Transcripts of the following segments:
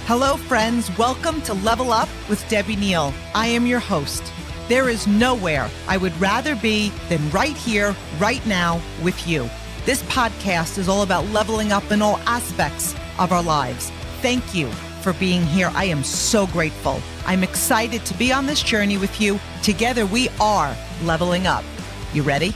Hello, friends. Welcome to Level Up with Debbie Neal. I am your host. There is nowhere I would rather be than right here, right now with you. This podcast is all about leveling up in all aspects of our lives. Thank you for being here. I am so grateful. I'm excited to be on this journey with you. Together, we are leveling up. You ready?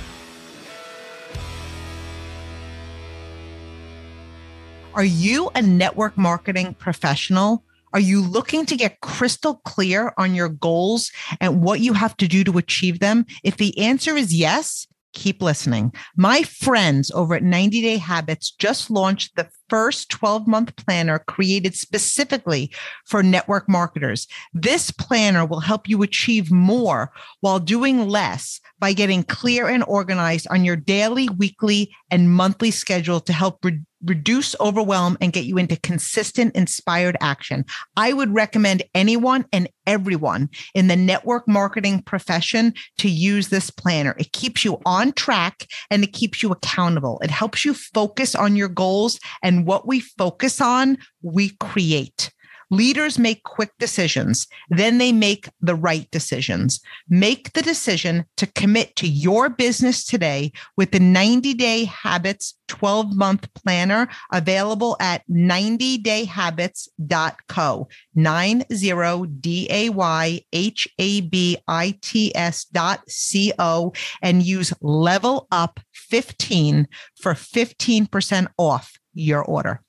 Are you a network marketing professional? Are you looking to get crystal clear on your goals and what you have to do to achieve them? If the answer is yes, keep listening. My friends over at 90 Day Habits just launched the first 12-month planner created specifically for network marketers. This planner will help you achieve more while doing less by getting clear and organized on your daily, weekly, and monthly schedule to help reduce overwhelm and get you into consistent, inspired action. I would recommend anyone and everyone in the network marketing profession to use this planner. It keeps you on track and it keeps you accountable. It helps you focus on your goals, and what we focus on, we create. Leaders make quick decisions, then they make the right decisions. Make the decision to commit to your business today with the 90 Day Habits 12-month planner available at 90dayhabits.co, 90dayhabits.co, and use Level Up 15 for 15% off your order.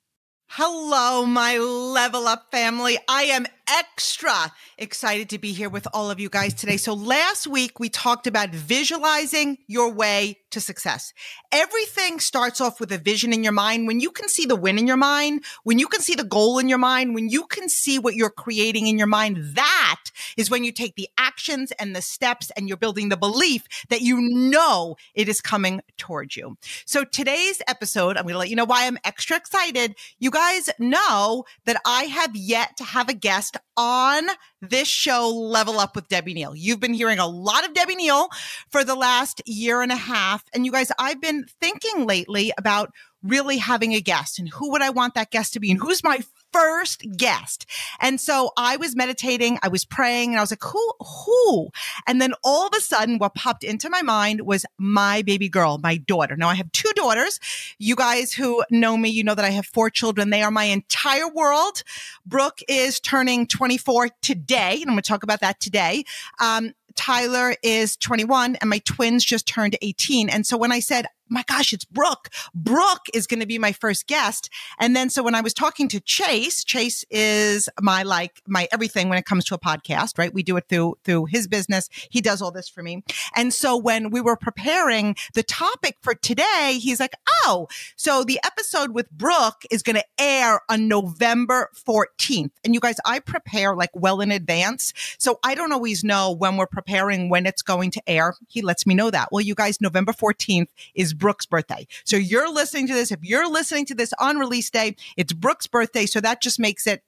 Hello, my Level Up family. I am extra excited to be here with all of you guys today. So last week, we talked about visualizing your way to success. Everything starts off with a vision in your mind. When you can see the win in your mind, when you can see the goal in your mind, when you can see what you're creating in your mind, that is when you take the actions and the steps and you're building the belief that you know it is coming towards you. So today's episode, I'm going to let you know why I'm extra excited. You guys know that I have yet to have a guest on this show, Level Up with Debbie Neal. You've been hearing a lot of Debbie Neal for the last year and a half. And you guys, I've been thinking lately about really having a guest and who would I want that guest to be and who's my first guest. And so I was meditating, I was praying, and I was like, who? And then all of a sudden, what popped into my mind was my baby girl, my daughter. Now I have two daughters. You guys who know me, you know that I have 4 children. They are my entire world. Brooke is turning 24 today, and I'm going to talk about that today. Tyler is 21 and my twins just turned 18. And so when I said, my gosh, it's Brooke. Brooke is going to be my first guest. And then, so when I was talking to Chase is my everything when it comes to a podcast, right? We do it through his business. He does all this for me. And so when we were preparing the topic for today, he's like, oh, so the episode with Brooke is going to air on November 14th. And you guys, I prepare like well in advance. So I don't always know when we're preparing, when it's going to air. He lets me know that. Well, you guys, November 14th is Brooke's birthday. So you're listening to this. If you're listening to this on release day, it's Brooke's birthday. So that just makes it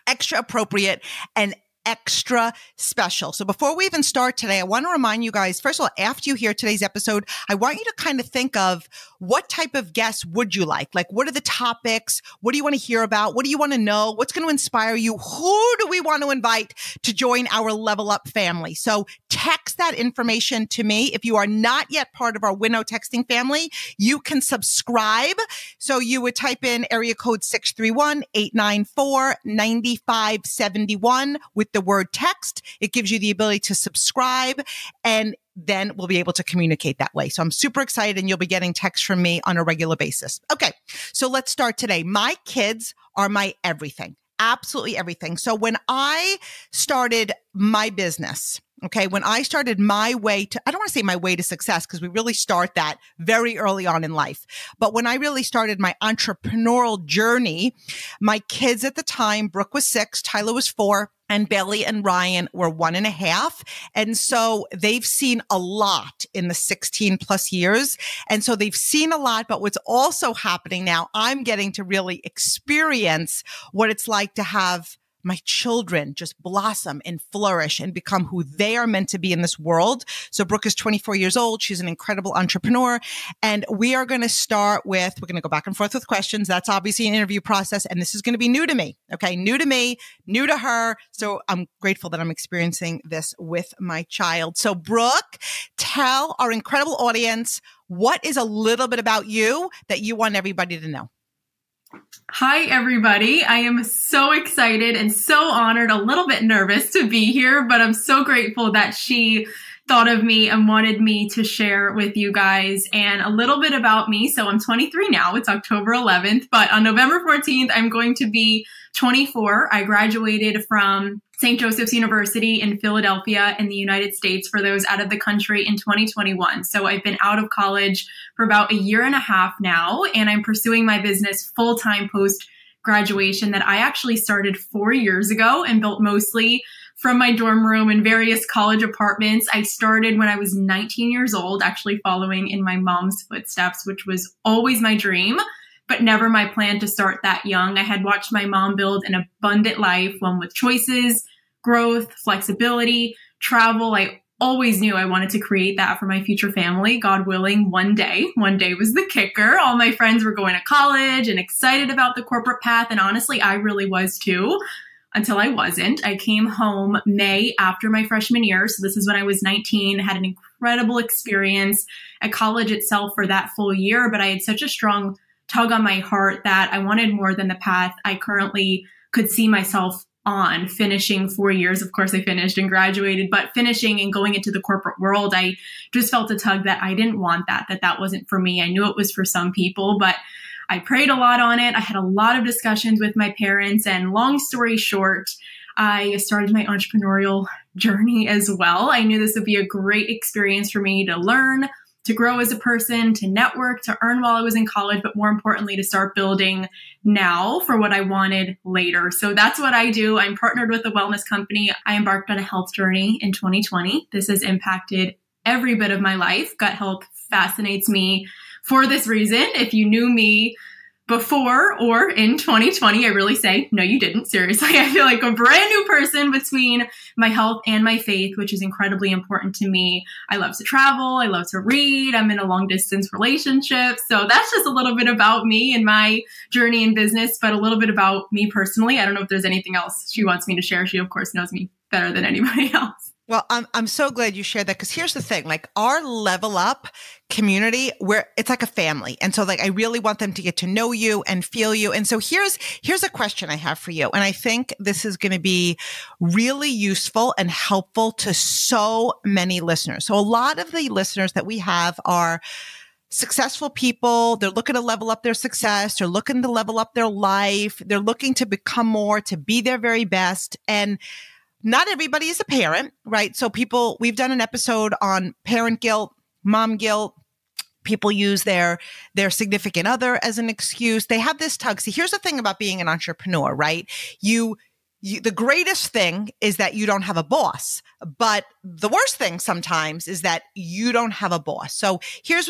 extra appropriate and extra special. So before we even start today, I want to remind you guys, first of all, after you hear today's episode, I want you to kind of think of what type of guests would you like? Like, what are the topics? What do you want to hear about? What do you want to know? What's going to inspire you? Who do we want to invite to join our Level Up family? So text that information to me. If you are not yet part of our Winnow texting family, you can subscribe. So you would type in area code 631-894-9571 with the word text. It gives you the ability to subscribe, and then we'll be able to communicate that way. So I'm super excited, and you'll be getting texts from me on a regular basis. Okay, so let's start today. My kids are my everything, absolutely everything. So when I started my business, okay, when I started my way to, I don't want to say my way to success because we really start that very early on in life. But when I really started my entrepreneurial journey, my kids at the time, Brooke was 6, Tyler was 4, and Bailey and Ryan were 1.5. And so they've seen a lot in the 16 plus years. And so they've seen a lot, but what's also happening now, I'm getting to really experience what it's like to have my children just blossom and flourish and become who they are meant to be in this world. So Brooke is 24 years old. She's an incredible entrepreneur. And we are going to start with, we're going to go back and forth with questions. That's obviously an interview process. And this is going to be new to me. Okay. New to me, new to her. So I'm grateful that I'm experiencing this with my child. So Brooke, tell our incredible audience, what is a little bit about you that you want everybody to know? Hi, everybody. I am so excited and so honored, a little bit nervous to be here, but I'm so grateful that she thought of me and wanted me to share with you guys. And a little bit about me. So I'm 23 now. It's October 11th, but on November 14th, I'm going to be 24. I graduated from St. Joseph's University in Philadelphia in the United States, for those out of the country, in 2021. So I've been out of college for about a year and a half now, and I'm pursuing my business full-time post-graduation that I actually started 4 years ago and built mostly from my dorm room in various college apartments. I started when I was 19 years old, actually following in my mom's footsteps, which was always my dream, but never my plan to start that young. I had watched my mom build an abundant life, one with choices, growth, flexibility, travel. I always knew I wanted to create that for my future family, God willing, one day. One day was the kicker. All my friends were going to college and excited about the corporate path. And honestly, I really was too, until I wasn't. I came home May after my freshman year. So this is when I was 19, had an incredible experience at college itself for that full year. But I had such a strong tug on my heart that I wanted more than the path I currently could see myself on, finishing 4 years. Of course, I finished and graduated, but finishing and going into the corporate world, I just felt a tug that I didn't want that wasn't for me. I knew it was for some people, but I prayed a lot on it. I had a lot of discussions with my parents, and long story short, I started my entrepreneurial journey as well. I knew this would be a great experience for me to learn, to grow as a person, to network, to earn while I was in college, but more importantly, to start building now for what I wanted later. So that's what I do. I'm partnered with a wellness company. I embarked on a health journey in 2020. This has impacted every bit of my life. Gut health fascinates me for this reason. If you knew me before or in 2020, I really say, no, you didn't. Seriously, I feel like a brand new person between my health and my faith, which is incredibly important to me. I love to travel. I love to read. I'm in a long distance relationship. So that's just a little bit about me and my journey in business, but a little bit about me personally. I don't know if there's anything else she wants me to share. She, of course, knows me better than anybody else. Well, I'm so glad you shared that, because here's the thing, like our Level Up community, where it's like a family. And so like, I really want them to get to know you and feel you. And so here's a question I have for you. And I think this is going to be really useful and helpful to so many listeners. So a lot of the listeners that we have are successful people. They're looking to level up their success. They're looking to level up their life. They're looking to become more, to be their very best. And not everybody is a parent, right? So we've done an episode on parent guilt, mom guilt. People use their significant other as an excuse. They have this tug. See, here's the thing about being an entrepreneur, right? The greatest thing is that you don't have a boss, but the worst thing sometimes is that you don't have a boss. So here's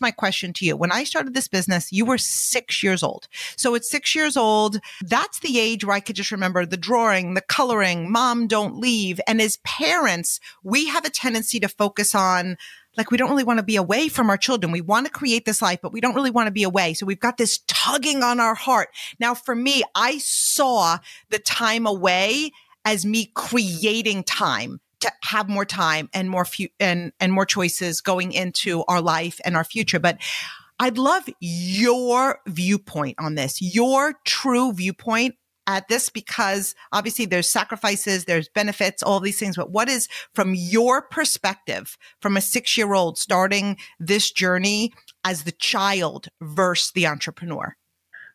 my question to you. When I started this business, you were 6 years old. So at 6 years old, that's the age where I could just remember the drawing, the coloring, mom, don't leave. And as parents, we have a tendency to focus on, like, we don't really want to be away from our children. We want to create this life, but we don't really want to be away. So we've got this tugging on our heart. Now, for me, I saw the time away as me creating time to have more time and more and more choices going into our life and our future. But I'd love your viewpoint on this, your true viewpoint at this, because obviously there's sacrifices, there's benefits, all these things. But what is, from your perspective, from a 6-year-old starting this journey as the child versus the entrepreneur?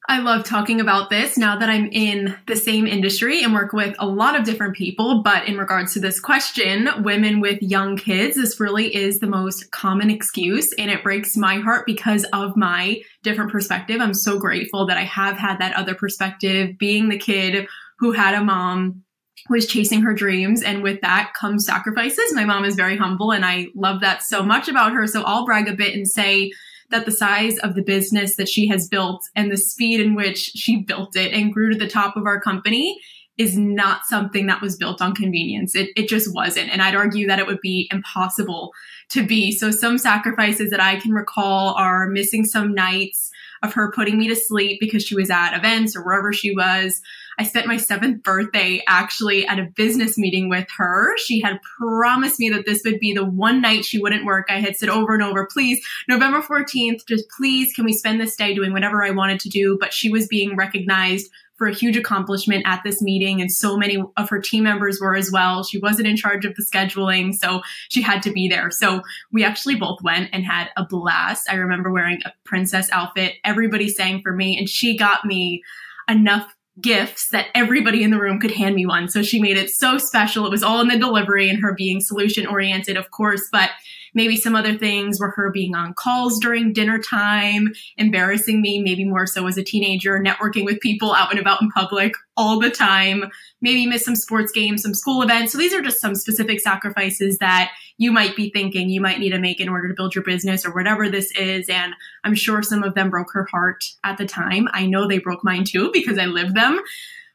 I love talking about this now that I'm in the same industry and work with a lot of different people. But in regards to this question, women with young kids, this really is the most common excuse. And it breaks my heart because of my different perspective. I'm so grateful that I have had that other perspective, being the kid who had a mom who was chasing her dreams. And with that comes sacrifices. My mom is very humble, and I love that so much about her. So I'll brag a bit and say that the size of the business that she has built and the speed in which she built it and grew to the top of our company is not something that was built on convenience. It just wasn't. And I'd argue that it would be impossible to be. So some sacrifices that I can recall are missing some nights of her putting me to sleep because she was at events or wherever she was. I spent my 7th birthday actually at a business meeting with her. She had promised me that this would be the one night she wouldn't work. I had said over and over, please, November 14th, just please, can we spend this day doing whatever I wanted to do? But she was being recognized for a huge accomplishment at this meeting. And so many of her team members were as well. She wasn't in charge of the scheduling, so she had to be there. So we actually both went and had a blast. I remember wearing a princess outfit. Everybody sang for me, and she got me enough gifts that everybody in the room could hand me one. So she made it so special. It was all in the delivery and her being solution oriented, of course, but maybe some other things were her being on calls during dinner time, embarrassing me, maybe more so as a teenager, networking with people out and about in public all the time, maybe miss some sports games, some school events. So these are just some specific sacrifices that you might be thinking you might need to make in order to build your business or whatever this is. And I'm sure some of them broke her heart at the time. I know they broke mine too because I lived them.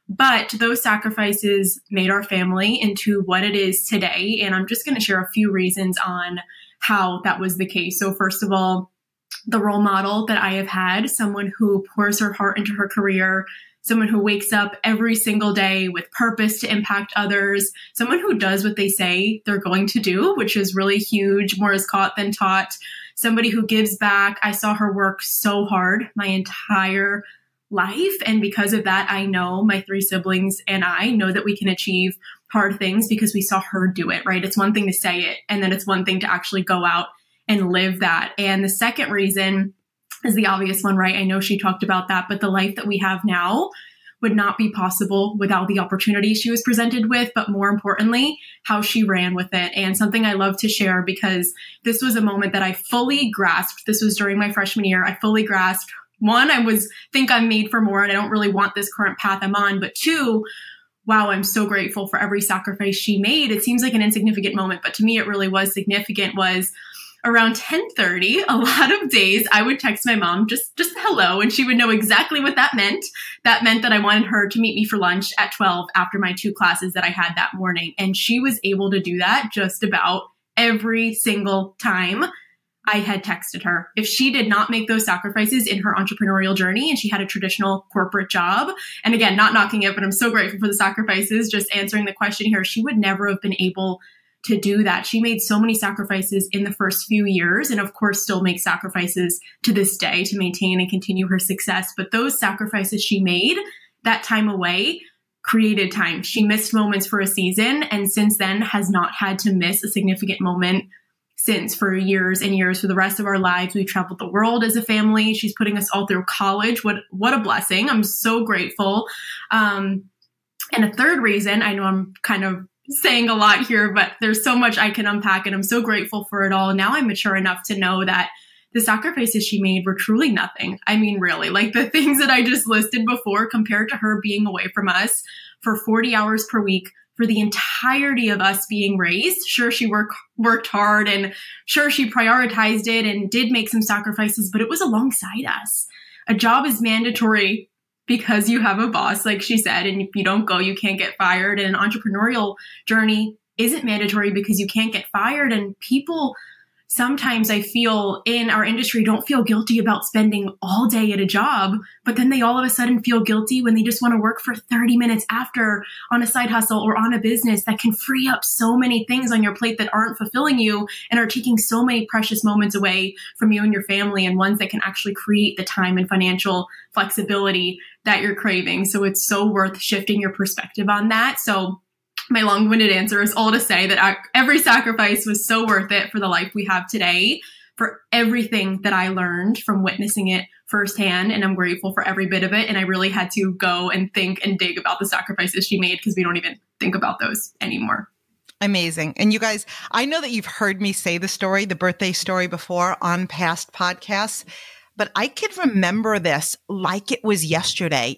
But those sacrifices made our family into what it is today. And I'm just going to share a few reasons on how that was the case. So first of all, the role model that I have had, someone who pours her heart into her career, someone who wakes up every single day with purpose to impact others, someone who does what they say they're going to do, which is really huge, more is caught than taught, somebody who gives back. I saw her work so hard my entire life. And because of that, I know my 3 siblings and I know that we can achieve hard things because we saw her do it, right? It's one thing to say it, and then it's one thing to actually go out and live that. And the second reason is the obvious one, right? I know she talked about that, but the life that we have now would not be possible without the opportunity she was presented with, but more importantly, how she ran with it. And something I love to share because this was a moment that I fully grasped. This was during my freshman year. I fully grasped. One, think I'm made for more and I don't really want this current path I'm on. But 2, wow, I'm so grateful for every sacrifice she made. It seems like an insignificant moment, but to me, it really was significant. Was around 10:30, a lot of days I would text my mom just hello, and she would know exactly what that meant. That meant that I wanted her to meet me for lunch at 12 after my 2 classes that I had that morning. And she was able to do that just about every single time I had texted her. If she did not make those sacrifices in her entrepreneurial journey and she had a traditional corporate job, and again, not knocking it, but I'm so grateful for the sacrifices, just answering the question here, she would never have been able to do that. She made so many sacrifices in the first few years, and of course still makes sacrifices to this day to maintain and continue her success. But those sacrifices she made, that time away, created time. She missed moments for a season, and since then has not had to miss a significant moment since, for years and years. For the rest of our lives, we've traveled the world as a family. She's putting us all through college. What a blessing. I'm so grateful. And a third reason, I know I'm kind of saying a lot here, but there's so much I can unpack, and I'm so grateful for it all. Now I'm mature enough to know that the sacrifices she made were truly nothing. I mean, really, like the things that I just listed before compared to her being away from us for 40 hours per week for the entirety of us being raised. Sure, she worked hard, and sure, she prioritized it and did make some sacrifices, but it was alongside us. A job is mandatory because you have a boss, like she said, and if you don't go, you can't get fired. And an entrepreneurial journey isn't mandatory because you can't get fired. And people sometimes, I feel, in our industry don't feel guilty about spending all day at a job, but then they all of a sudden feel guilty when they just want to work for 30 minutes after on a side hustle or on a business that can free up so many things on your plate that aren't fulfilling you and are taking so many precious moments away from you and your family, and ones that can actually create the time and financial flexibility that you're craving. So it's so worth shifting your perspective on that. So my long-winded answer is all to say that every sacrifice was so worth it for the life we have today, for everything that I learned from witnessing it firsthand. And I'm grateful for every bit of it. And I really had to go and think and dig about the sacrifices she made because we don't even think about those anymore. Amazing. And you guys, I know that you've heard me say the story, the birthday story before on past podcasts, but I could remember this like it was yesterday.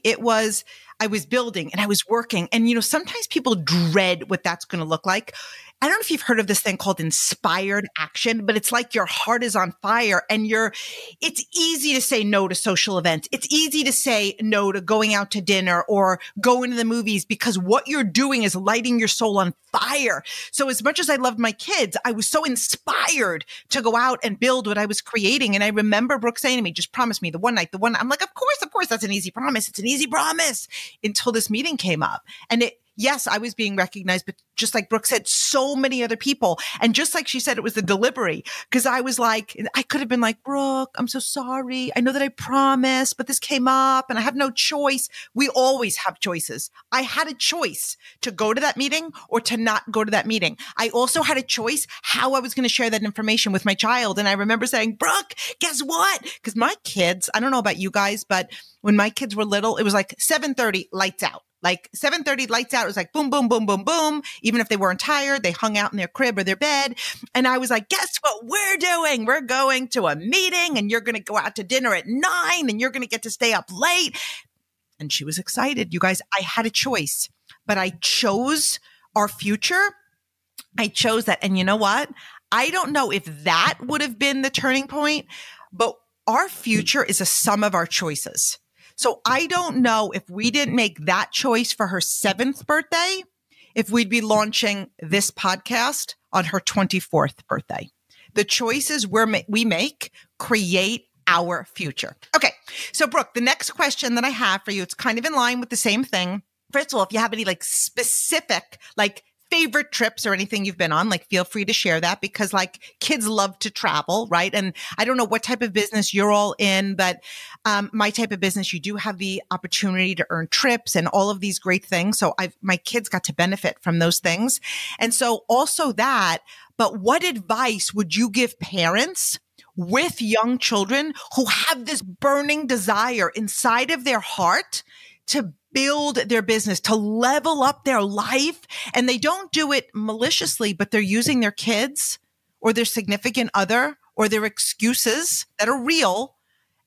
I was building and I was working, and, sometimes people dread what that's going to look like. I don't know if you've heard of this thing called inspired action, but it's like your heart is on fire and it's easy to say no to social events. It's easy to say no to going out to dinner or going to the movies because what you're doing is lighting your soul on fire. So as much as I loved my kids, I was so inspired to go out and build what I was creating. And I remember Brooke saying to me, just promise me the one night, I'm like, of course, that's an easy promise. It's an easy promise until this meeting came up. And yes, I was being recognized, but just like Brooke said, so many other people. And just like she said, it was the delivery. Because I was like, I could have been like, Brooke, I'm so sorry. I know that I promised, but this came up and I have no choice. We always have choices. I had a choice to go to that meeting or to not go to that meeting. I also had a choice how I was going to share that information with my child. And I remember saying, Brooke, guess what? Because my kids, I don't know about you guys, but when my kids were little, it was like 7:30, lights out. Like 7:30 lights out. It was like boom, boom, boom, boom, boom. Even if they weren't tired, they hung out in their crib or their bed. And I was like, guess what we're doing? We're going to a meeting and you're going to go out to dinner at 9 and you're going to get to stay up late. And she was excited. You guys, I had a choice, but I chose our future. I chose that. And you know what? I don't know if that would have been the turning point, but our future is a sum of our choices. So I don't know if we didn't make that choice for her 7th birthday, if we'd be launching this podcast on her 24th birthday. The choices we make create our future. Okay. So Brooke, the next question that I have for you, it's kind of in line with the same thing. First of all, if you have any like specific, like favorite trips or anything you've been on, like feel free to share that because like kids love to travel, right? And I don't know what type of business you're all in, but my type of business, you do have the opportunity to earn trips and all of these great things. So my kids got to benefit from those things. And so also that, but what advice would you give parents with young children who have this burning desire inside of their heart to build their business, to level up their life? And they don't do it maliciously, but they're using their kids or their significant other or their excuses that are real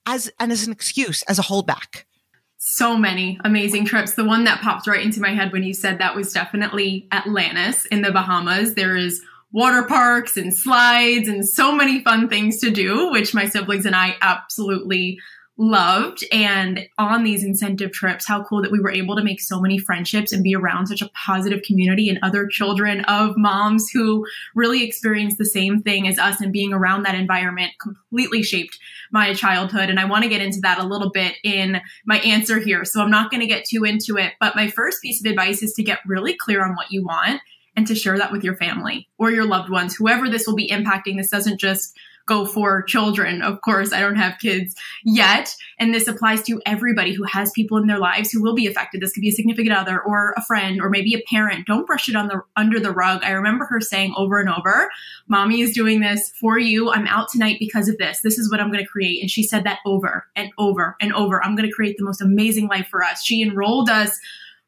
as an excuse, as a holdback. So many amazing trips. The one that popped right into my head when you said that was definitely Atlantis in the Bahamas. There is water parks and slides and so many fun things to do, which my siblings and I absolutely loved. And on these incentive trips, how cool that we were able to make so many friendships and be around such a positive community and other children of moms who really experienced the same thing as us, and being around that environment completely shaped my childhood. And I want to get into that a little bit in my answer here. So I'm not going to get too into it, but my first piece of advice is to get really clear on what you want and to share that with your family or your loved ones, whoever this will be impacting. This doesn't just go for children. Of course, I don't have kids yet. And this applies to everybody who has people in their lives who will be affected. This could be a significant other or a friend or maybe a parent. Don't brush it under the rug. I remember her saying over and over, Mommy is doing this for you. I'm out tonight because of this. This is what I'm going to create. And she said that over and over and over. I'm going to create the most amazing life for us. She enrolled us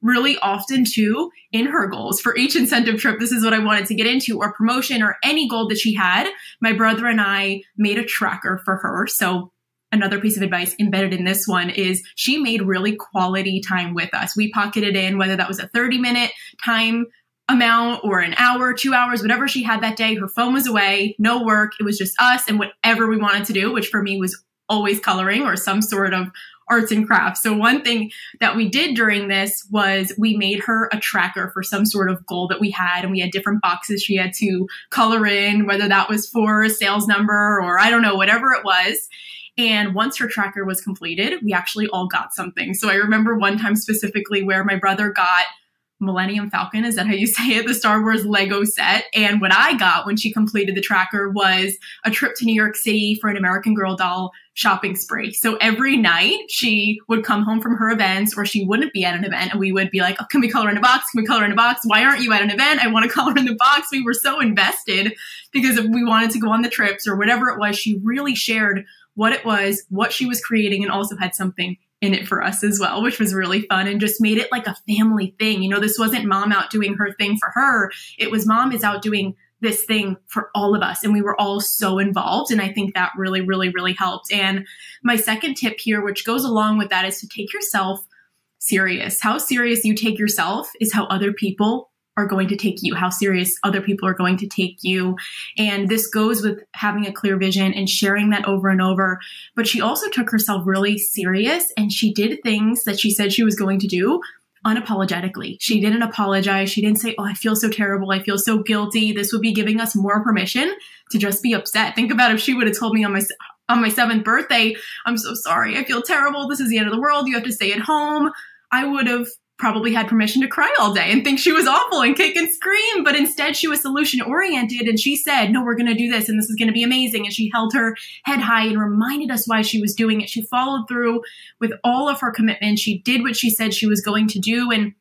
really often too in her goals for each incentive trip. This is what I wanted to get into, or promotion, or any goal that she had. My brother and I made a tracker for her. So another piece of advice embedded in this one is she made really quality time with us. We pocketed in, whether that was a 30-minute time amount or an hour, 2 hours, whatever she had that day. Her phone was away, no work. It was just us and whatever we wanted to do, which for me was always coloring or some sort of arts and crafts. So one thing that we did during this was we made her a tracker for some sort of goal that we had, and we had different boxes she had to color in, whether that was for a sales number or I don't know, whatever it was. And once her tracker was completed, we actually all got something. So I remember one time specifically where my brother got Millennium Falcon, is that how you say it? The Star Wars Lego set. And what I got when she completed the tracker was a trip to New York City for an American Girl doll shopping spree. So every night she would come home from her events, or she wouldn't be at an event, and we would be like, oh, can we color in a box? Can we color in a box? Why aren't you at an event? I want to color in the box. We were so invested because if we wanted to go on the trips or whatever it was, she really shared what it was, what she was creating, and also had something in it for us as well, which was really fun and just made it like a family thing. You know, this wasn't mom out doing her thing for her. It was mom is out doing this thing for all of us. And we were all so involved. And I think that really, really, really helped. And my second tip here, which goes along with that, is to take yourself serious. How serious you take yourself is how other people are going to take you, how serious other people are going to take you. And this goes with having a clear vision and sharing that over and over. But she also took herself really serious, and she did things that she said she was going to do unapologetically. She didn't apologize. She didn't say, oh, I feel so terrible. I feel so guilty. This would be giving us more permission to just be upset. Think about if she would have told me on my 7th birthday, I'm so sorry. I feel terrible. This is the end of the world. You have to stay at home. I would have probably had permission to cry all day and think she was awful and kick and scream. But instead she was solution oriented, and she said, no, we're going to do this and this is going to be amazing. And she held her head high and reminded us why she was doing it. She followed through with all of her commitments. She did what she said she was going to do. And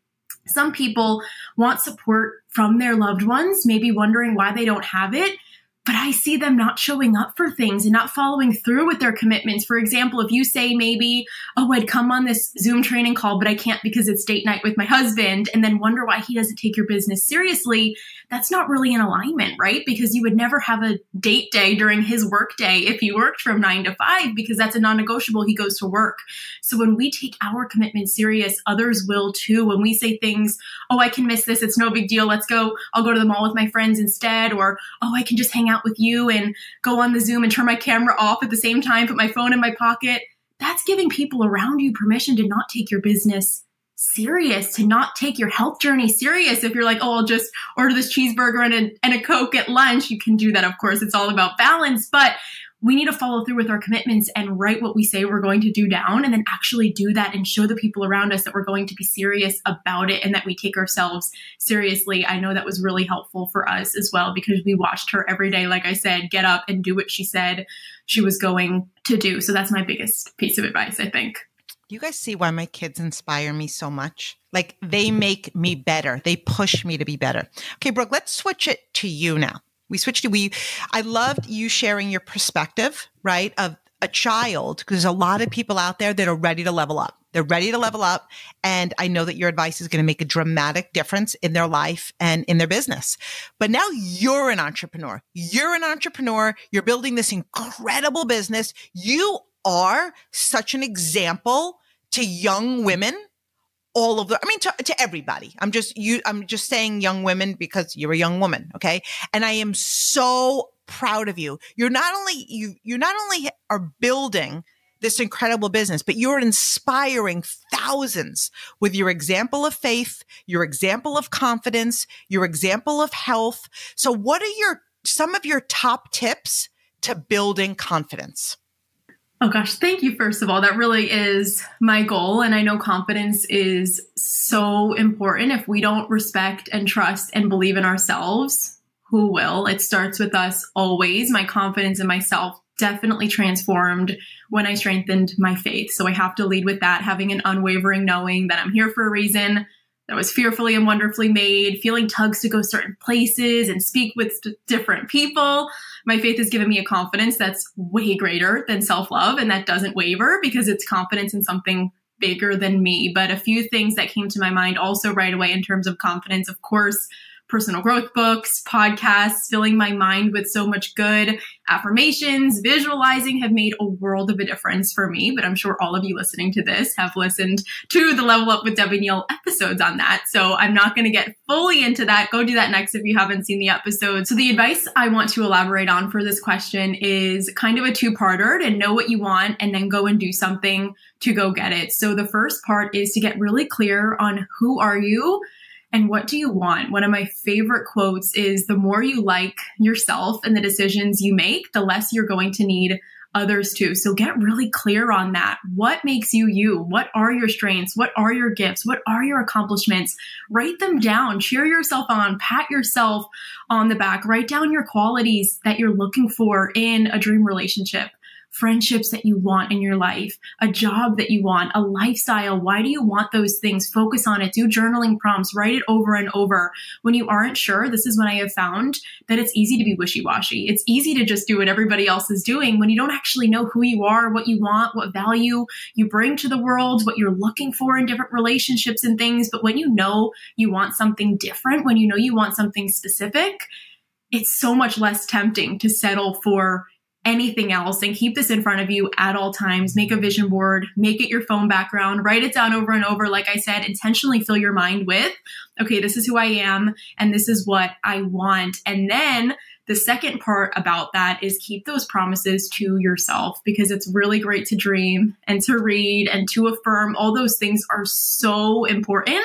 some people want support from their loved ones, maybe wondering why they don't have it. But I see them not showing up for things and not following through with their commitments. For example, if you say maybe, oh, I'd come on this Zoom training call, but I can't because it's date night with my husband, and then wonder why he doesn't take your business seriously, that's not really in alignment, right? Because you would never have a date day during his work day if he worked from 9 to 5, because that's a non-negotiable. He goes to work. So when we take our commitment serious, others will too. When we say things, oh, I can miss this. It's no big deal. Let's go. I'll go to the mall with my friends instead. Or, oh, I can just hang out with you and go on the Zoom and turn my camera off at the same time, put my phone in my pocket. That's giving people around you permission to not take your business serious, to not take your health journey serious. If you're like, oh, I'll just order this cheeseburger and a Coke at lunch, you can do that. Of course, it's all about balance, but we need to follow through with our commitments and write what we say we're going to do down, and then actually do that and show the people around us that we're going to be serious about it and that we take ourselves seriously. I know that was really helpful for us as well, because we watched her every day, like I said, get up and do what she said she was going to do. So that's my biggest piece of advice, I think. You guys see why my kids inspire me so much? Like, they make me better. They push me to be better. Okay, Brooke, let's switch it to you now. I loved you sharing your perspective, right, of a child, because there's a lot of people out there that are ready to level up. They're ready to level up. And I know that your advice is going to make a dramatic difference in their life and in their business. But now you're an entrepreneur. You're an entrepreneur. You're building this incredible business. You are such an example to young women to everybody. I'm just saying young women because you're a young woman. Okay. And I am so proud of you. You not only are building this incredible business, but you're inspiring thousands with your example of faith, your example of confidence, your example of health. So what are some of your top tips to building confidence? Oh gosh, thank you. First of all, that really is my goal. And I know confidence is so important. If we don't respect and trust and believe in ourselves, who will? It starts with us always. My confidence in myself definitely transformed when I strengthened my faith. So I have to lead with that, having an unwavering knowing that I'm here for a reason, that was fearfully and wonderfully made, feeling tugs to go certain places and speak with different people. My faith has given me a confidence that's way greater than self-love, and that doesn't waver because it's confidence in something bigger than me. But a few things that came to my mind also right away in terms of confidence, of course, personal growth books, podcasts, filling my mind with so much good affirmations, visualizing have made a world of a difference for me. But I'm sure all of you listening to this have listened to the Level Up with Debbie Neal episodes on that. So I'm not going to get fully into that. Go do that next if you haven't seen the episode. So the advice I want to elaborate on for this question is kind of a two-parter, to know what you want and then go and do something to go get it. So the first part is to get really clear on who are you and what do you want? One of my favorite quotes is, the more you like yourself and the decisions you make, the less you're going to need others to. So get really clear on that. What makes you you? What are your strengths? What are your gifts? What are your accomplishments? Write them down, cheer yourself on, pat yourself on the back, write down your qualities that you're looking for in a dream relationship, friendships that you want in your life, a job that you want, a lifestyle. Why do you want those things? Focus on it. Do journaling prompts. Write it over and over. When you aren't sure, this is when I have found that it's easy to be wishy-washy. It's easy to just do what everybody else is doing when you don't actually know who you are, what you want, what value you bring to the world, what you're looking for in different relationships and things. But when you know you want something different, when you know you want something specific, it's so much less tempting to settle for anything else, and keep this in front of you at all times. Make a vision board, make it your phone background, write it down over and over. Like I said, intentionally fill your mind with, okay, this is who I am and this is what I want. And then the second part about that is keep those promises to yourself, because it's really great to dream and to read and to affirm. All those things are so important.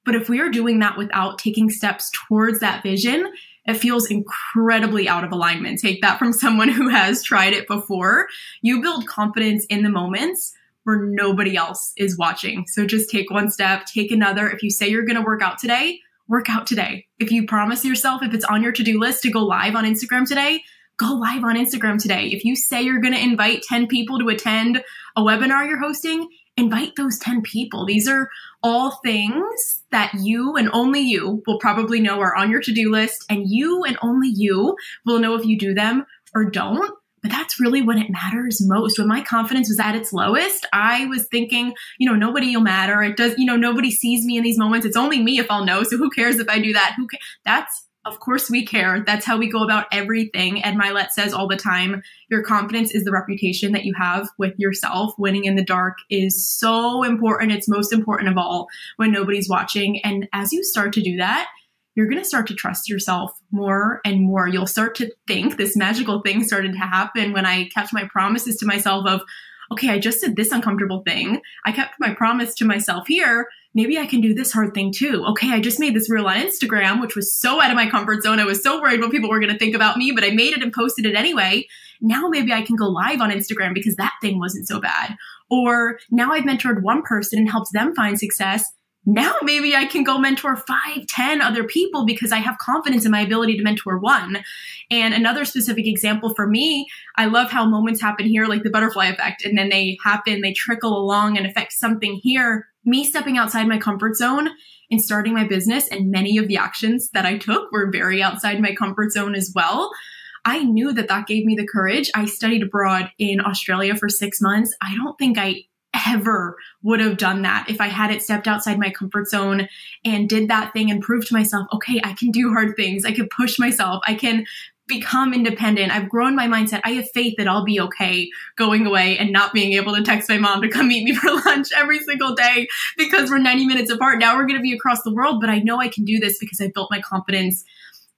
But if we are doing that without taking steps towards that vision, it feels incredibly out of alignment. Take that from someone who has tried it before. You build confidence in the moments where nobody else is watching. So just take one step, take another. If you say you're going to work out today, work out today. If you promise yourself, if it's on your to-do list to go live on Instagram today, go live on Instagram today. If you say you're going to invite 10 people to attend a webinar you're hosting, invite those 10 people. These are all things that you and only you will probably know are on your to-do list, and you and only you will know if you do them or don't. But that's really when it matters most. When my confidence was at its lowest, I was thinking, nobody will matter. It does, nobody sees me in these moments. It's only me if I'll know. So who cares if I do that? Of course we care. That's how we go about everything. Ed Milet says all the time, your confidence is the reputation that you have with yourself. Winning in the dark is so important. It's most important of all when nobody's watching. And as you start to do that, you're going to start to trust yourself more and more. You'll start to think this magical thing started to happen when I kept my promises to myself of, okay, I just did this uncomfortable thing. I kept my promise to myself here. Maybe I can do this hard thing too. Okay, I just made this reel on Instagram, which was so out of my comfort zone. I was so worried what people were going to think about me, but I made it and posted it anyway. Now maybe I can go live on Instagram because that thing wasn't so bad. Or now I've mentored one person and helped them find success. Now maybe I can go mentor 5, 10 other people because I have confidence in my ability to mentor one. And another specific example for me, I love how moments happen here, like the butterfly effect, and then they trickle along and affect something here. Me stepping outside my comfort zone and starting my business, and many of the actions that I took were very outside my comfort zone as well. I knew that gave me the courage. I studied abroad in Australia for 6 months. I don't think I ever would have done that if I hadn't stepped outside my comfort zone and did that thing and proved to myself, okay, I can do hard things. I can push myself. I can become independent. I've grown my mindset. I have faith that I'll be okay going away and not being able to text my mom to come meet me for lunch every single day because we're 90 minutes apart. Now we're going to be across the world, but I know I can do this because I built my confidence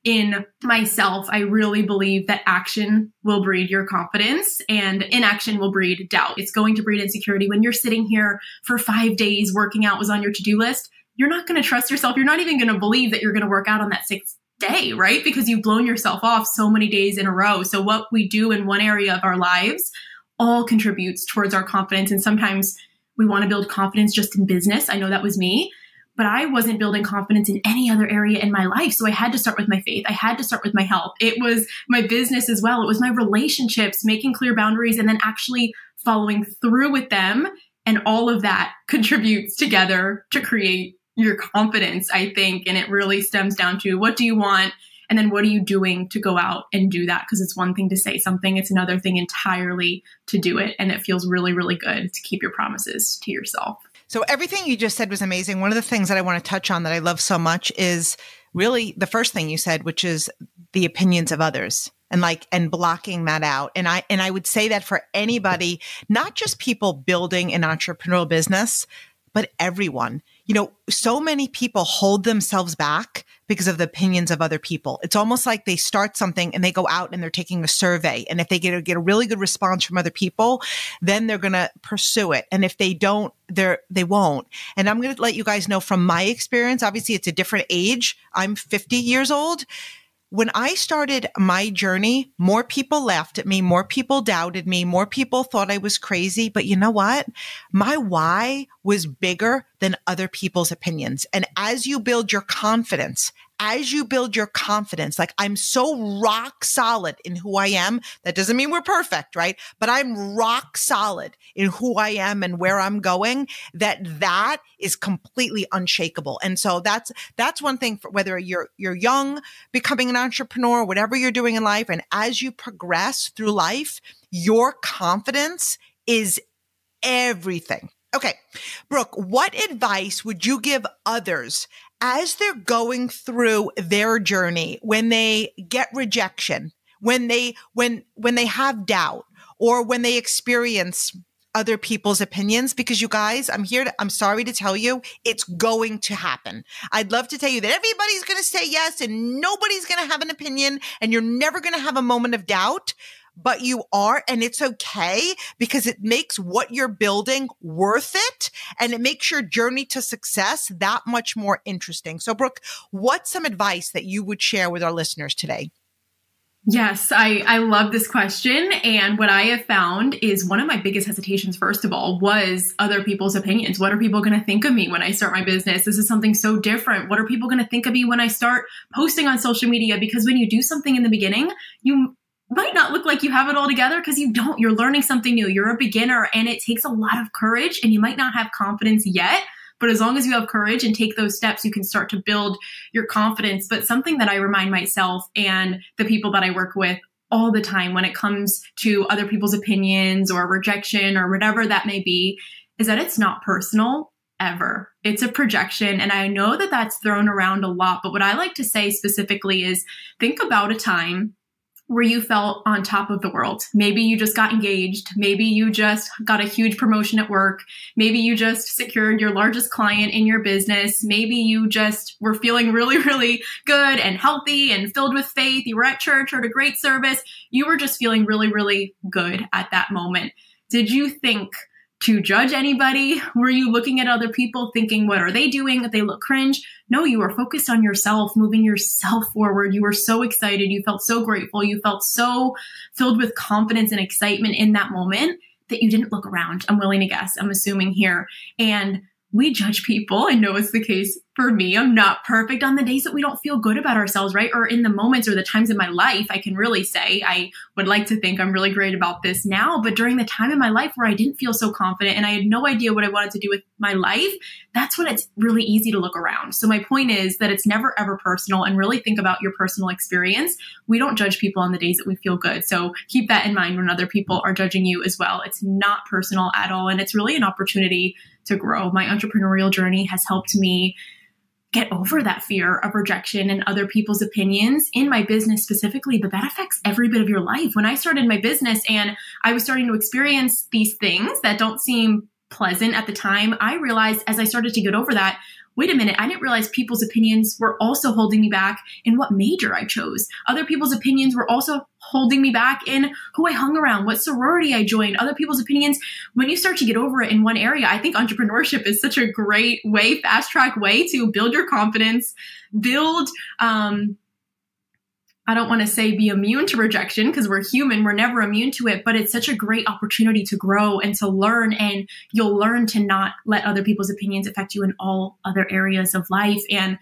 in myself. I really believe that action will breed your confidence and inaction will breed doubt. It's going to breed insecurity. When you're sitting here for 5 days, working out was on your to-do list, you're not going to trust yourself. You're not even going to believe that you're going to work out on that 6th day, right? Because you've blown yourself off so many days in a row. So what we do in one area of our lives all contributes towards our confidence. And sometimes we want to build confidence just in business. I know that was me. But I wasn't building confidence in any other area in my life. So I had to start with my faith. I had to start with my health. It was my business as well. It was my relationships, making clear boundaries, and then actually following through with them. And all of that contributes together to create your confidence, I think. And it really stems down to, what do you want? And then what are you doing to go out and do that? Because it's one thing to say something. It's another thing entirely to do it. And it feels really, really good to keep your promises to yourself. So everything you just said was amazing. One of the things that I want to touch on that I love so much is really the first thing you said, which is the opinions of others and blocking that out. And I would say that for anybody, not just people building an entrepreneurial business, but everyone. So many people hold themselves back because of the opinions of other people. It's almost like they start something and they go out and they're taking a survey. And if they get a really good response from other people, then they're going to pursue it. And if they don't, they won't. And I'm going to let you guys know from my experience, obviously it's a different age. I'm 50 years old. When I started my journey, more people laughed at me, more people doubted me, more people thought I was crazy. But you know what? My why was bigger than other people's opinions. And as you build your confidence, like I'm so rock solid in who I am. That doesn't mean we're perfect, right? But I'm rock solid in who I am and where I'm going, that is completely unshakable. And so that's one thing for whether you're young, becoming an entrepreneur, whatever you're doing in life. And as you progress through life, your confidence is everything. Okay, Brooke, what advice would you give others as they're going through their journey when they get rejection, when they have doubt or when they experience other people's opinions, because you guys, I'm sorry to tell you, it's going to happen. I'd love to tell you that everybody's going to say yes and nobody's going to have an opinion and you're never going to have a moment of doubt, but you are, and it's okay because it makes what you're building worth it and it makes your journey to success that much more interesting. So Brooke, what's some advice that you would share with our listeners today? Yes, I love this question. And what I have found is one of my biggest hesitations, first of all, was other people's opinions. What are people going to think of me when I start my business? This is something so different. What are people going to think of me when I start posting on social media? Because when you do something in the beginning, you might not look like you have it all together because you don't. You're learning something new. You're a beginner and it takes a lot of courage and you might not have confidence yet. But as long as you have courage and take those steps, you can start to build your confidence. But something that I remind myself and the people that I work with all the time when it comes to other people's opinions or rejection or whatever that may be, is that it's not personal ever. It's a projection. And I know that that's thrown around a lot. But what I like to say specifically is think about a time where you felt on top of the world. Maybe you just got engaged. Maybe you just got a huge promotion at work. Maybe you just secured your largest client in your business. Maybe you just were feeling really, really good and healthy and filled with faith. You were at church, heard a great service. You were just feeling really, really good at that moment. Did you think to judge anybody? Were you looking at other people thinking, what are they doing? That they look cringe? No, you were focused on yourself, moving yourself forward. You were so excited. You felt so grateful. You felt so filled with confidence and excitement in that moment that you didn't look around. I'm willing to guess. I'm assuming here. And we judge people. I know it's the case for me. I'm not perfect on the days that we don't feel good about ourselves, right? Or in the moments or the times in my life, I can really say I would like to think I'm really great about this now. But during the time in my life where I didn't feel so confident and I had no idea what I wanted to do with my life, that's when it's really easy to look around. So my point is that it's never, ever personal, and really think about your personal experience. We don't judge people on the days that we feel good. So keep that in mind when other people are judging you as well. It's not personal at all. And it's really an opportunity to grow. My entrepreneurial journey has helped me get over that fear of rejection and other people's opinions in my business specifically, but that affects every bit of your life. When I started my business and I was starting to experience these things that don't seem pleasant at the time, I realized as I started to get over that, wait a minute, I didn't realize people's opinions were also holding me back in what major I chose. Other people's opinions were also holding me back in who I hung around, what sorority I joined, other people's opinions. When you start to get over it in one area, I think entrepreneurship is such a great way, fast track way to build your confidence, build, I don't want to say be immune to rejection because we're human. We're never immune to it, but it's such a great opportunity to grow and to learn. And you'll learn to not let other people's opinions affect you in all other areas of life. And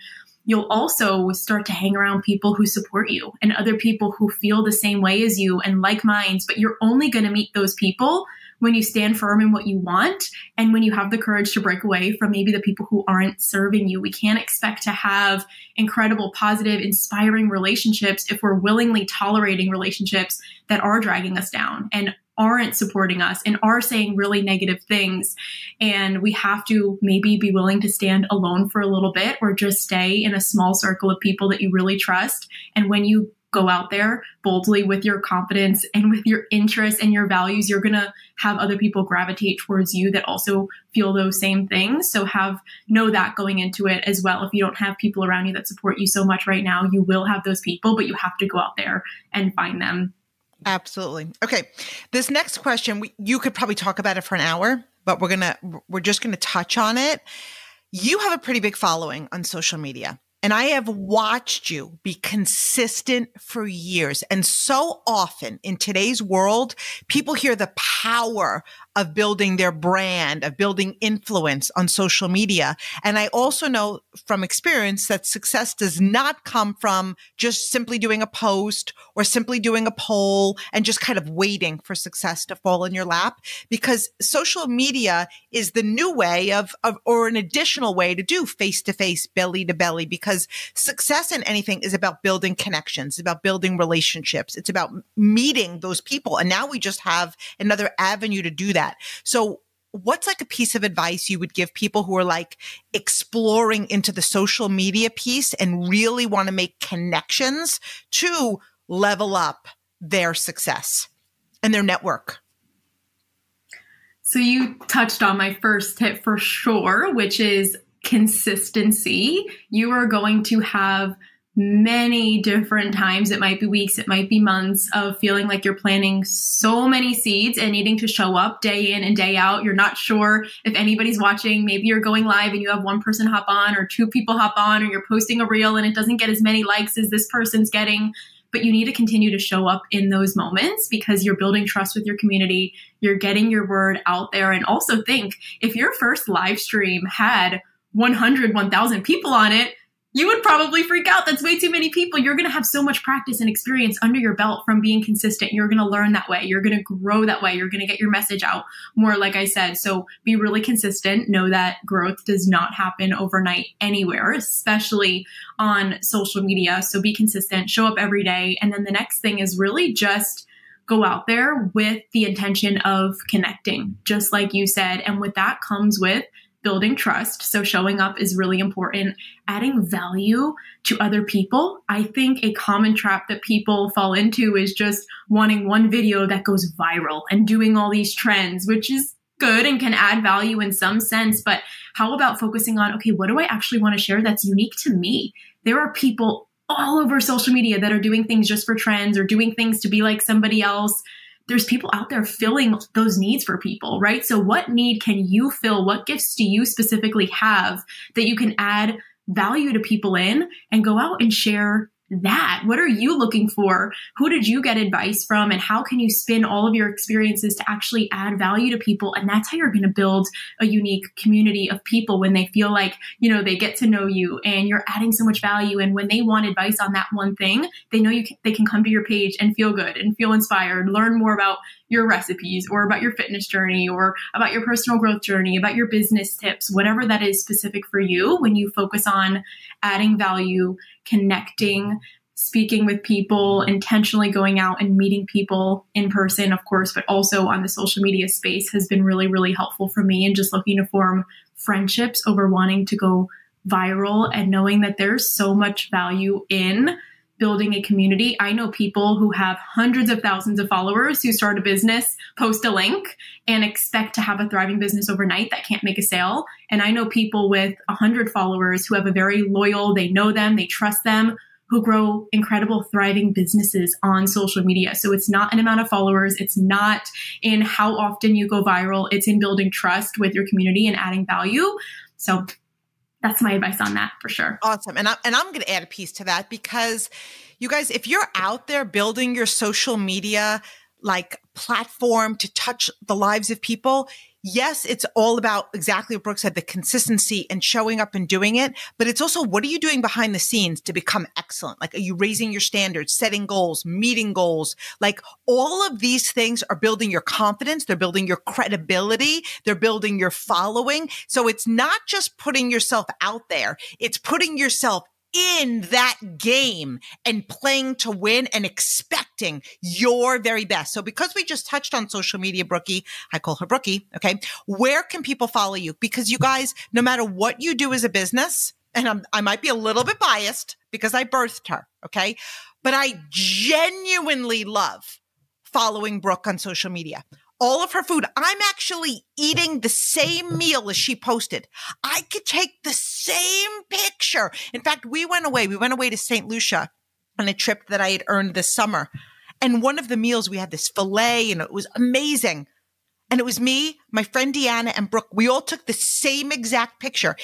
you'll also start to hang around people who support you and other people who feel the same way as you and like minds. But you're only going to meet those people when you stand firm in what you want and when you have the courage to break away from maybe the people who aren't serving you. We can't expect to have incredible, positive, inspiring relationships if we're willingly tolerating relationships that are dragging us down and aren't supporting us and are saying really negative things. And we have to maybe be willing to stand alone for a little bit or just stay in a small circle of people that you really trust. And when you go out there boldly with your confidence and with your interests and your values, you're going to have other people gravitate towards you that also feel those same things. So know that going into it as well. If you don't have people around you that support you so much right now, you will have those people, but you have to go out there and find them. Absolutely. Okay. This next question, you could probably talk about it for an hour, but we're just going to touch on it. You have a pretty big following on social media. And I have watched you be consistent for years. And so often in today's world, people hear the power of building their brand, of building influence on social media. And I also know from experience that success does not come from just simply doing a post or simply doing a poll and just kind of waiting for success to fall in your lap, because social media is the new way or an additional way to do face-to-face, belly-to-belly, because success in anything is about building connections, it's about building relationships, it's about meeting those people. And now we just have another avenue to do that. So what's like a piece of advice you would give people who are like exploring into the social media piece and really want to make connections to level up their success and their network? So you touched on my first tip for sure, which is consistency. You are going to have many different times. It might be weeks, it might be months of feeling like you're planting so many seeds and needing to show up day in and day out. You're not sure if anybody's watching. Maybe you're going live and you have one person hop on or two people hop on, or you're posting a reel and it doesn't get as many likes as this person's getting. But you need to continue to show up in those moments because you're building trust with your community. You're getting your word out there. And also think, if your first live stream had 100, 1,000 people on it, you would probably freak out. That's way too many people. You're going to have so much practice and experience under your belt from being consistent. You're going to learn that way. You're going to grow that way. You're going to get your message out more, like I said. So be really consistent. Know that growth does not happen overnight anywhere, especially on social media. So be consistent, show up every day. And then the next thing is really just go out there with the intention of connecting, just like you said. And with that comes with building trust. So showing up is really important. Adding value to other people. I think a common trap that people fall into is just wanting one video that goes viral and doing all these trends, which is good and can add value in some sense. But how about focusing on, okay, what do I actually want to share that's unique to me? There are people all over social media that are doing things just for trends or doing things to be like somebody else. There's people out there filling those needs for people, right? So what need can you fill? What gifts do you specifically have that you can add value to people in and go out and share that? What are you looking for? Who did you get advice from? And how can you spin all of your experiences to actually add value to people? And that's how you're going to build a unique community of people when they feel like, you know, they get to know you and you're adding so much value. And when they want advice on that one thing, they know they can come to your page and feel good and feel inspired, learn more about your recipes or about your fitness journey or about your personal growth journey, about your business tips, whatever that is specific for you. When you focus on adding value, connecting, speaking with people, intentionally going out and meeting people in person, of course, but also on the social media space has been really, really helpful for me, and just looking to form friendships over wanting to go viral and knowing that there's so much value in building a community. I know people who have hundreds of thousands of followers who start a business, post a link, and expect to have a thriving business overnight that can't make a sale. And I know people with 100 followers who have a very loyal, they know them, they trust them, who grow incredible, thriving businesses on social media. So it's not an amount of followers. It's not in how often you go viral. It's in building trust with your community and adding value. So that's my advice on that for sure. Awesome. And I'm going to add a piece to that, because you guys, if you're out there building your social media like platform to touch the lives of people, yes, it's all about exactly what Brooke said, the consistency and showing up and doing it. But it's also, what are you doing behind the scenes to become excellent? Like, are you raising your standards, setting goals, meeting goals? Like, all of these things are building your confidence. They're building your credibility. They're building your following. So it's not just putting yourself out there. It's putting yourself in that game and playing to win and expecting your very best. So because we just touched on social media, Brookie, I call her Brookie. Okay. Where can people follow you? Because you guys, no matter what you do as a business, and I might be a little bit biased because I birthed her. Okay. But I genuinely love following Brooke on social media. All of her food. I'm actually eating the same meal as she posted. I could take the same picture. In fact, we went away to St. Lucia on a trip that I had earned this summer. And one of the meals, we had this filet and it was amazing. And it was me, my friend Deanna, and Brooke. We all took the same exact picture.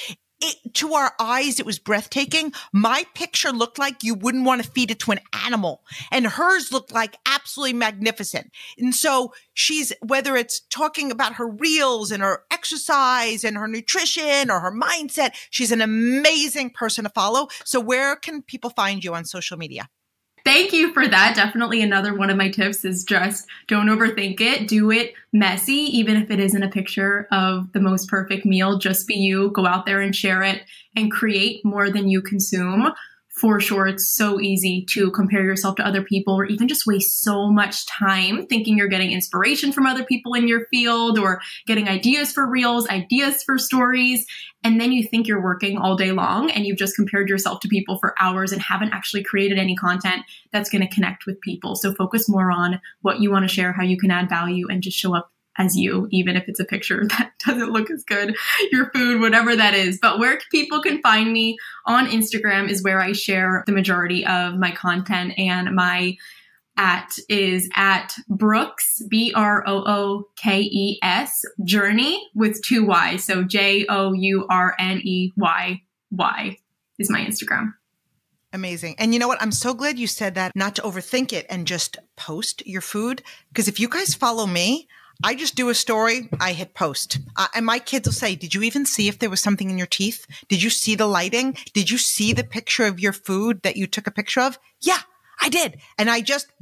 To our eyes, it was breathtaking. My picture looked like you wouldn't want to feed it to an animal, and hers looked like absolutely magnificent. And so she's, whether it's talking about her reels and her exercise and her nutrition or her mindset, she's an amazing person to follow. So where can people find you on social media? Thank you for that. Definitely another one of my tips is just don't overthink it. Do it messy, even if it isn't a picture of the most perfect meal. Just be you. Go out there and share it and create more than you consume. for sure, it's so easy to compare yourself to other people or even just waste so much time thinking you're getting inspiration from other people in your field or getting ideas for reels, ideas for stories. And then you think you're working all day long and you've just compared yourself to people for hours and haven't actually created any content that's going to connect with people. So focus more on what you want to share, how you can add value, and just show up as you, even if it's a picture that doesn't look as good, your food, whatever that is. But where people can find me on Instagram is where I share the majority of my content, and my is at Brooks, BROOKES, Journey with 2 Y's. So JOURNEYY is my Instagram. Amazing. And you know what? I'm so glad you said that, not to overthink it and just post your food. Because if you guys follow me, I just do a story, I hit post. And my kids will say, did you even see if there was something in your teeth? Did you see the lighting? Did you see the picture of your food that you took a picture of? Yeah, I did. And I just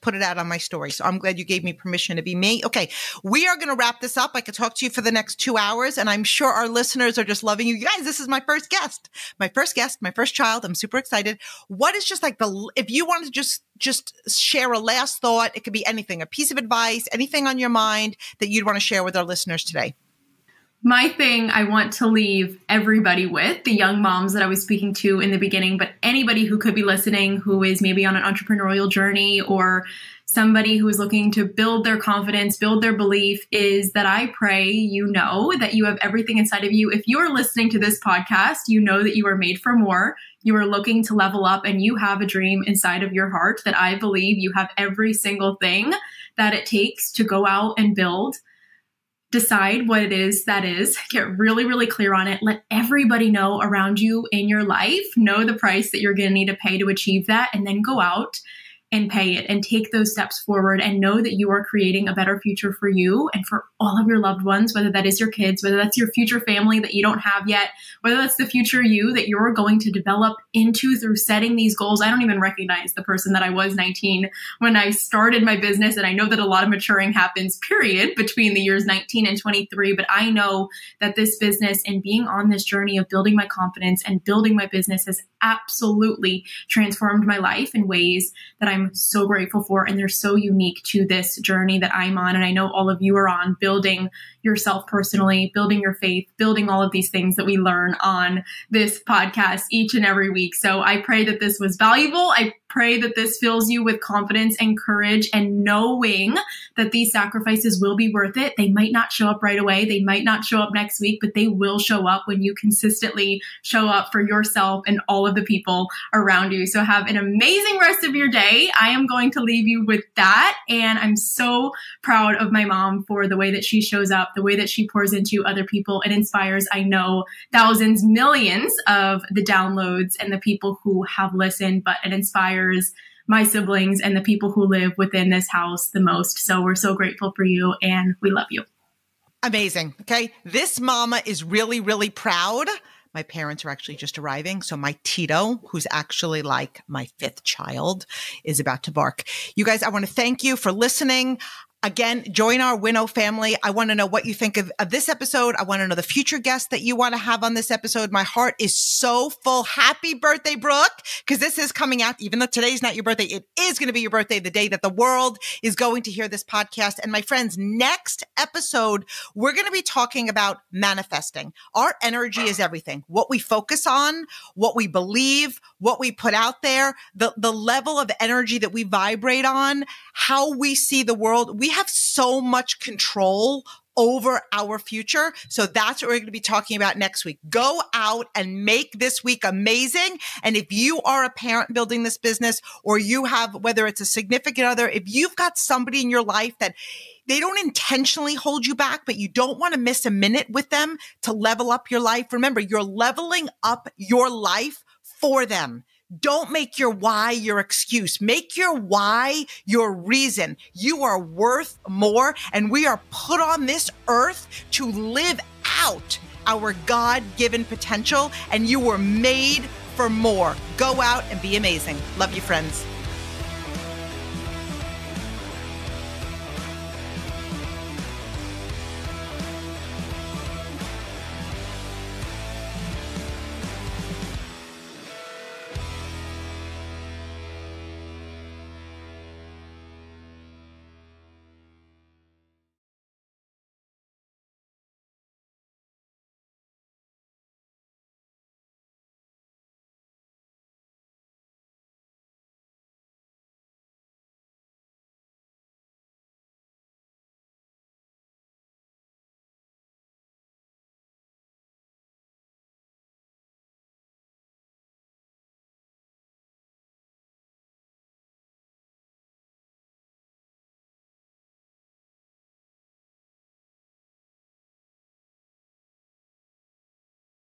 put it out on my story. So I'm glad you gave me permission to be me. Okay, we are going to wrap this up. I could talk to you for the next 2 hours, and I'm sure our listeners are just loving you. You guys, this is my first guest, my first child. I'm super excited. What is just like if you want to just share a last thought, it could be anything, a piece of advice, anything on your mind that you'd want to share with our listeners today. My thing I want to leave everybody with, the young moms that I was speaking to in the beginning, but anybody who could be listening who is maybe on an entrepreneurial journey or somebody who is looking to build their confidence, build their belief, is that I pray you know that you have everything inside of you. If you're listening to this podcast, you know that you are made for more. You are looking to level up and you have a dream inside of your heart that I believe you have every single thing that it takes to go out and build. Decide what it is that is, get really, really clear on it. Let everybody know around you in your life, know the price that you're going to need to pay to achieve that, and then go out and pay it and take those steps forward and know that you are creating a better future for you and for all of your loved ones, whether that is your kids, whether that's your future family that you don't have yet, whether that's the future you that you're going to develop into through setting these goals. I don't even recognize the person that I was 19 when I started my business. And I know that a lot of maturing happens, period, between the years 19 and 23. But I know that this business and being on this journey of building my confidence and building my business has absolutely transformed my life in ways that I'm so grateful for. And they're so unique to this journey that I'm on. And I know all of you are on, building yourself personally, building your faith, building all of these things that we learn on this podcast each and every week. So I pray that this was valuable. I pray that this fills you with confidence and courage and knowing that these sacrifices will be worth it. They might not show up right away. They might not show up next week, but they will show up when you consistently show up for yourself and all of the people around you. So have an amazing rest of your day. I am going to leave you with that. And I'm so proud of my mom for the way that she shows up, the way that she pours into other people. It inspires, I know, thousands, millions of the downloads and the people who have listened, but it inspires my siblings and the people who live within this house the most. So we're so grateful for you and we love you. Amazing. Okay. This mama is really, really proud. My parents are actually just arriving. So my Tito, who's actually like my 5th child, is about to bark. You guys, I want to thank you for listening. Again, join our Winnow family. I want to know what you think of this episode. I want to know the future guests that you want to have on this episode. My heart is so full. Happy birthday, Brooke, because this is coming out, even though today's not your birthday, it is going to be your birthday, the day that the world is going to hear this podcast. And my friends, next episode, we're going to be talking about manifesting. Our energy is everything. What we focus on, what we believe, what we put out there, the level of energy that we vibrate on, how we see the world. We have so much control over our future. So that's what we're going to be talking about next week. Go out and make this week amazing. And if you are a parent building this business, or you have, whether it's a significant other, if you've got somebody in your life that they don't intentionally hold you back, but you don't want to miss a minute with them to level up your life, remember, you're leveling up your life for them. Don't make your why your excuse. Make your why your reason. You are worth more, and we are put on this earth to live out our God-given potential, and you were made for more. Go out and be amazing. Love you, friends.